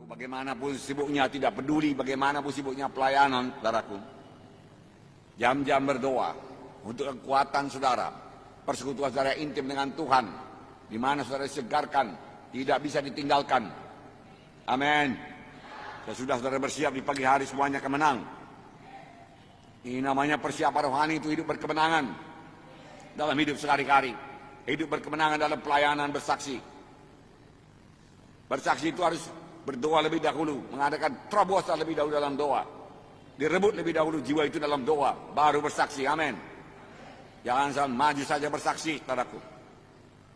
bagaimanapun sibuknya, tidak peduli bagaimanapun sibuknya pelayanan, saudaraku. Jam-jam berdoa untuk kekuatan saudara, persekutuan saudara intim dengan Tuhan, di mana saudara disegarkan, tidak bisa ditinggalkan. Amin. Sesudah saudara bersiap di pagi hari, semuanya akan menang. Ini namanya persiapan rohani, itu hidup berkemenangan dalam hidup sehari-hari. Hidup berkemenangan dalam pelayanan, bersaksi. Bersaksi itu harus berdoa lebih dahulu, mengadakan terobosan lebih dahulu dalam doa. Direbut lebih dahulu jiwa itu dalam doa, baru bersaksi. Amin. Jangan maju saja bersaksi, saudaraku.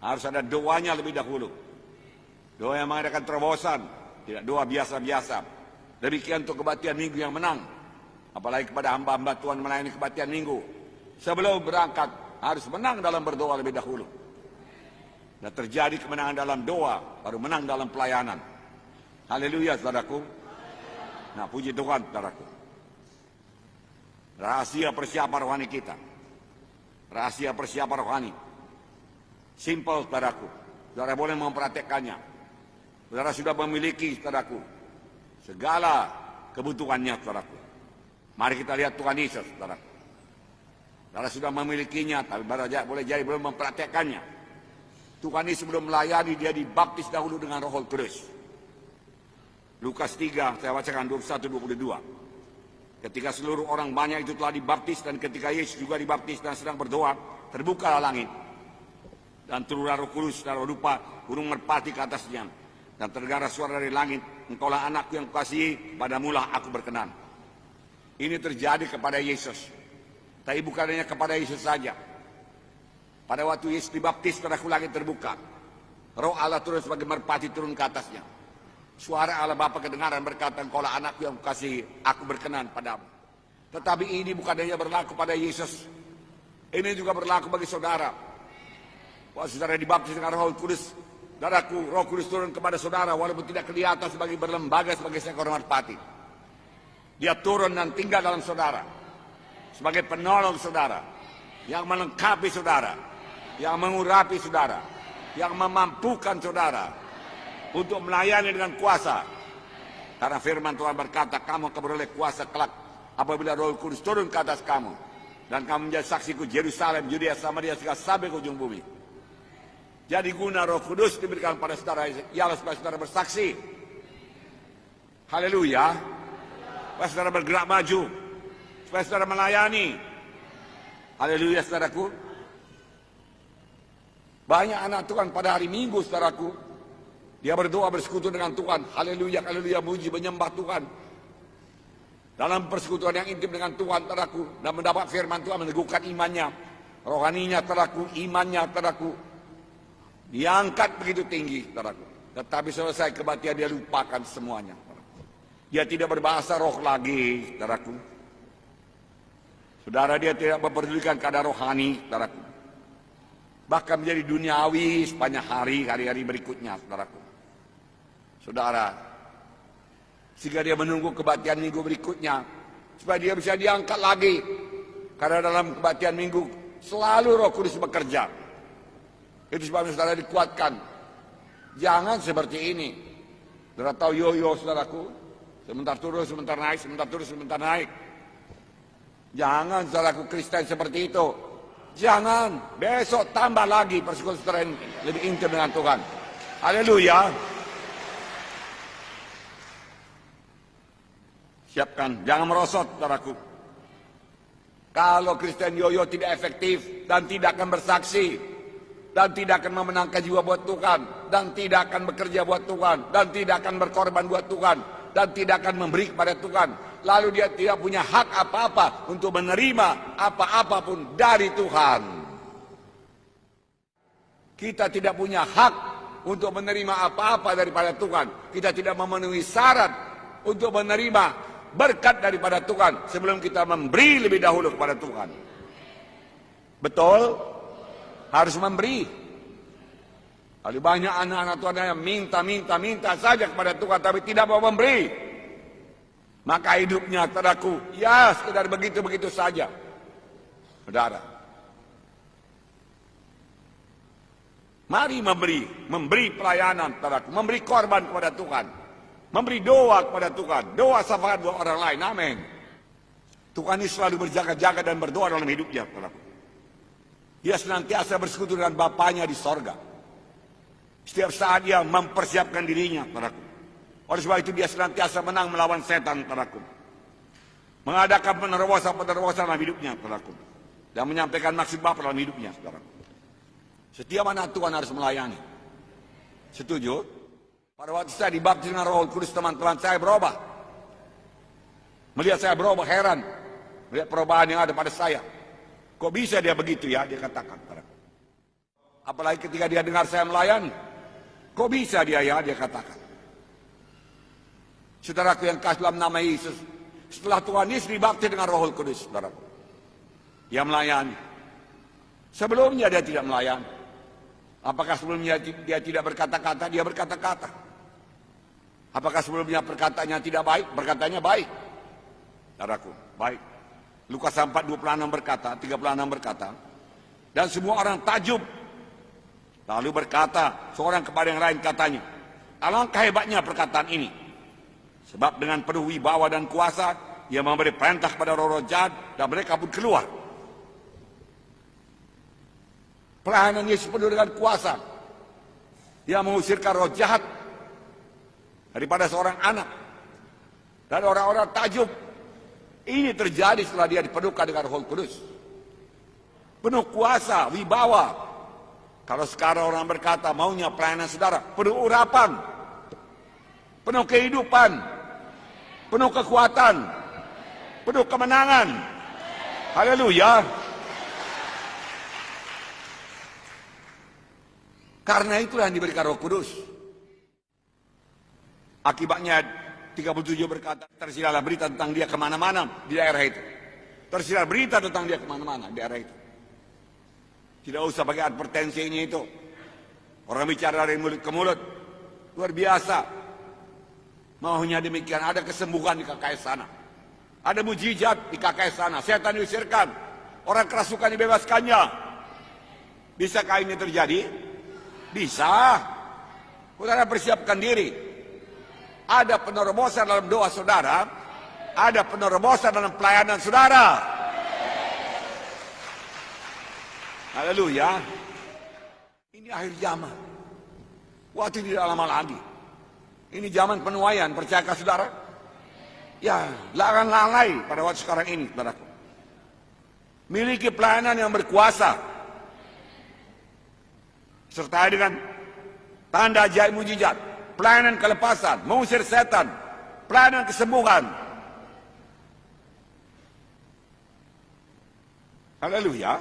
Harus ada doanya lebih dahulu. Doa yang mengadakan terobosan, tidak doa biasa-biasa. Demikian untuk kebaktian minggu yang menang. Apalagi kepada hamba-hamba Tuhan melayani kebaktian minggu. Sebelum berangkat, harus menang dalam berdoa lebih dahulu. Dan terjadi kemenangan dalam doa, baru menang dalam pelayanan. Haleluya, saudaraku. Nah, puji Tuhan, saudaraku. Rahasia persiapan rohani kita. Rahasia persiapan rohani. Simple, saudaraku. Saudara boleh mempraktekannya. Saudara sudah memiliki, saudaraku, segala kebutuhannya, saudaraku. Mari kita lihat Tuhan Yesus, saudaraku. Saudara sudah memilikinya, tapi boleh jadi belum mempraktekannya. Tuhan Yesus sebelum melayani, dia dibaptis dahulu dengan Roh Kudus. Lukas 3, saya bacakan 21-22. Ketika seluruh orang banyak itu telah dibaptis, dan ketika Yesus juga dibaptis dan sedang berdoa, terbukalah langit. Dan turunlah Roh Kudus secara rupa burung merpati ke atasnya. Dan terdengar suara dari langit, engkaulah anakku yang kukasihi, padamulah aku berkenan. Ini terjadi kepada Yesus. Tapi bukan hanya kepada Yesus saja. Pada waktu Yesus dibaptis, saudaraku, langit terbuka. Roh Allah turun sebagai merpati turun ke atasnya. Suara Allah Bapa kedengaran berkata, engkaulah anakku yang kukasihi, aku berkenan padamu. Tetapi ini bukan hanya berlaku pada Yesus. Ini juga berlaku bagi saudara. Waktu saudara dibaptis dengan Roh Kudus, saudaraku, Roh Kudus turun kepada saudara walaupun tidak kelihatan sebagai berlembaga sebagai seekor merpati. Dia turun dan tinggal dalam saudara sebagai penolong saudara, yang melengkapi saudara, yang mengurapi saudara, yang memampukan saudara untuk melayani dengan kuasa. Karena firman Tuhan berkata, kamu akan beroleh kuasa kelak apabila Roh Kudus turun ke atas kamu, dan kamu menjadi saksiku Yerusalem, Yudea, Samaria, sampai ke ujung bumi. Jadi guna Roh Kudus diberikan pada saudara ialah supaya saudara bersaksi. Haleluya. Supaya saudara bergerak maju, supaya saudara melayani. Haleluya, saudaraku. Banyak anak Tuhan pada hari Minggu, saudaraku, dia berdoa bersekutu dengan Tuhan. Haleluya, haleluya, muji, menyembah Tuhan. Dalam persekutuan yang intim dengan Tuhan, saudaraku, dan mendapat firman Tuhan meneguhkan imannya, rohaninya, saudaraku, imannya, saudaraku, diangkat begitu tinggi, saudaraku. Tetapi selesai kebaktian dia lupakan semuanya. Dia tidak berbahasa roh lagi, saudaraku. Saudara, dia tidak memperdulikan keadaan rohani, saudaraku. Bahkan menjadi duniawi sepanjang hari-hari berikutnya, saudaraku. Saudara, sehingga dia menunggu kebaktian minggu berikutnya, supaya dia bisa diangkat lagi. Karena dalam kebaktian minggu selalu Roh Kudus bekerja. Itu sebabnya saudara dikuatkan. Jangan seperti ini. Saudara tahu yo-yo, saudaraku. Sebentar turun, sebentar naik, sebentar turun, sebentar naik. Jangan, saudaraku, Kristen seperti itu. Jangan. Besok tambah lagi persekutuan saudara yang lebih intim dengan Tuhan. Haleluya. Siapkan. Jangan merosot, saudaraku. Kalau Kristen yo-yo tidak efektif dan tidak akan bersaksi, dan tidak akan memenangkan jiwa buat Tuhan, dan tidak akan bekerja buat Tuhan, dan tidak akan berkorban buat Tuhan, dan tidak akan memberi kepada Tuhan, lalu dia tidak punya hak apa-apa untuk menerima apa-apapun dari Tuhan. Kita tidak punya hak untuk menerima apa-apa daripada Tuhan. Kita tidak memenuhi syarat untuk menerima berkat daripada Tuhan sebelum kita memberi lebih dahulu kepada Tuhan. Betul? Harus memberi. Ada banyak anak-anak Tuhan yang minta saja kepada Tuhan, tapi tidak mau memberi. Maka hidupnya, saudaraku, ya sekedar begitu-begitu saja. Saudara, mari memberi pelayanan, saudaraku, memberi korban kepada Tuhan. memberi doa kepada Tuhan, doa syafaat buat orang lain. Amin. Tuhan ini selalu berjaga-jaga dan berdoa dalam hidupnya. Dia senantiasa bersekutu dengan Bapanya di sorga. Setiap saat dia mempersiapkan dirinya. Oleh sebab itu dia senantiasa menang melawan setan. Mengadakan penerobosan dalam hidupnya. Dan menyampaikan maksud Bapa dalam hidupnya. Setiap anak Tuhan harus melayani. Setuju? Pada waktu saya dibaptis dengan Roh Kudus, teman-teman saya berubah. Melihat saya berubah, heran. Melihat perubahan yang ada pada saya. Kok bisa dia begitu ya? Dia katakan. Apalagi ketika dia dengar saya melayani. Kok bisa dia ya? Dia katakan. Saudaraku yang kasih dalam nama Yesus. Setelah Tuhan Yesus dibaptis dengan Roh Kudus, saudaraku. Dia melayani. Sebelumnya dia tidak melayani. Apakah sebelumnya dia tidak berkata-kata? Dia berkata-kata. Apakah sebelumnya perkataannya tidak baik? Berkatanya baik. Saudaraku, baik. Lukas 4:26 berkata, 36 berkata, dan semua orang takjub. Lalu berkata seorang kepada yang lain katanya, alangkah hebatnya perkataan ini. Sebab dengan penuh wibawa dan kuasa, ia memberi perintah kepada roh-roh jahat dan mereka pun keluar. Pelayanan Yesus penuh dengan kuasa. Dia mengusirkan roh jahat daripada seorang anak. Dan orang-orang takjub. Ini terjadi setelah dia dipenuhkan dengan Roh Kudus. Penuh kuasa, wibawa. Kalau sekarang orang berkata maunya pelayanan saudara, penuh urapan, penuh kehidupan, penuh kekuatan, penuh kemenangan. Haleluya. Karena itulah yang diberikan Roh Kudus. Akibatnya 37 berkata, tersiarlah berita tentang dia kemana-mana di daerah itu. Tersiar berita tentang dia kemana-mana di daerah itu. Tidak usah pakai advertensinya itu. Orang bicara dari mulut ke mulut. Luar biasa. Maunya demikian. Ada kesembuhan di KKS sana. Ada mujizat di KKS sana. Setan diusirkan. Orang kerasukan dibebaskannya. Bisakah ini terjadi? Bisa. Saudara persiapkan diri. Ada penerobosan dalam doa saudara. Ada penerobosan dalam pelayanan saudara. Haleluya. Ini akhir zaman. Waktu tidak lama lagi. Ini zaman penuaian. Percayakah saudara? Ya, jangan lalai pada waktu sekarang ini, saudaraku. Miliki pelayanan yang berkuasa. Serta dengan tanda ajaib mujizat. Pelayanan kelepasan, mengusir setan, pelayanan kesembuhan. Haleluya.